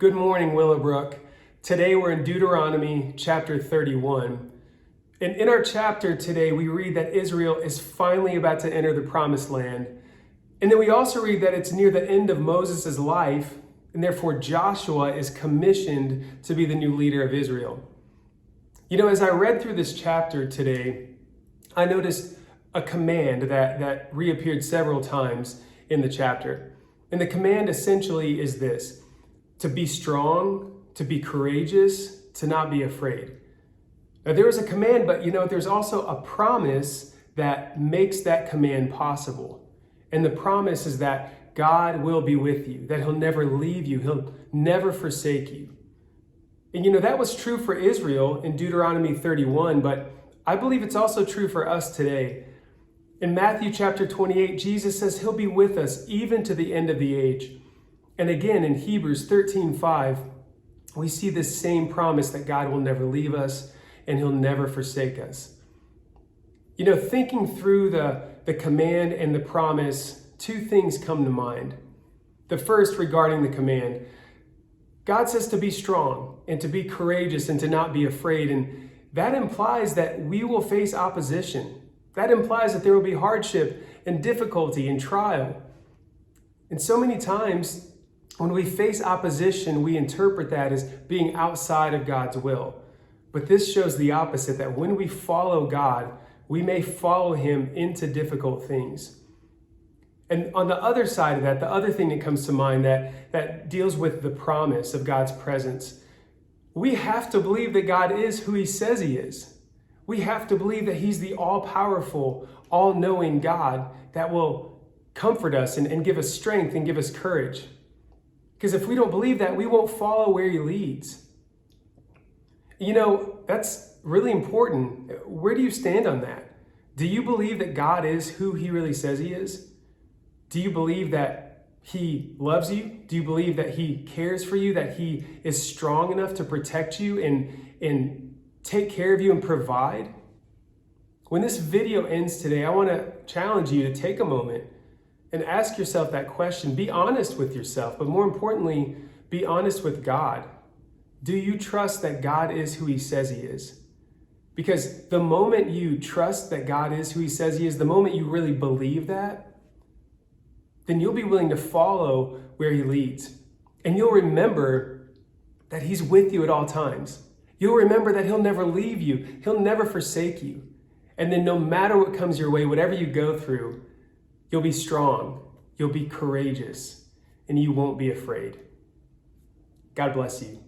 Good morning, Willowbrook. Today we're in Deuteronomy chapter 31. And in our chapter today, we read that Israel is finally about to enter the promised land. And then we also read that it's near the end of Moses' life, and therefore Joshua is commissioned to be the new leader of Israel. You know, as I read through this chapter today, I noticed a command that reappeared several times in the chapter. And the command essentially is this: to be strong, to be courageous, to not be afraid. Now, there is a command, but there's also a promise that makes that command possible. And the promise is that God will be with you, that He'll never leave you, He'll never forsake you. And that was true for Israel in Deuteronomy 31, but I believe it's also true for us today. In Matthew chapter 28, Jesus says He'll be with us even to the end of the age. And again, in Hebrews 13:5, we see this same promise that God will never leave us and He'll never forsake us. Thinking through the command and the promise, two things come to mind. The first, regarding the command, God says to be strong and to be courageous and to not be afraid. And that implies that we will face opposition. That implies that there will be hardship and difficulty and trial. And so many times, when we face opposition, we interpret that as being outside of God's will. But this shows the opposite, that when we follow God, we may follow Him into difficult things. And on the other side of that, the other thing that comes to mind that deals with the promise of God's presence, we have to believe that God is who He says He is. We have to believe that He's the all-powerful, all-knowing God that will comfort us and give us strength and give us courage. Because if we don't believe that, we won't follow where He leads. That's really important. Where do you stand on that? Do you believe that God is who He really says He is? Do you believe that He loves you? Do you believe that He cares for you, that He is strong enough to protect you and take care of you and provide? When this video ends today, I want to challenge you to take a moment and ask yourself that question. Be honest with yourself, but more importantly, be honest with God. Do you trust that God is who He says He is? Because the moment you trust that God is who He says He is, the moment you really believe that, then you'll be willing to follow where He leads. And you'll remember that He's with you at all times. You'll remember that He'll never leave you. He'll never forsake you. And then no matter what comes your way, whatever you go through, you'll be strong, you'll be courageous, and you won't be afraid. God bless you.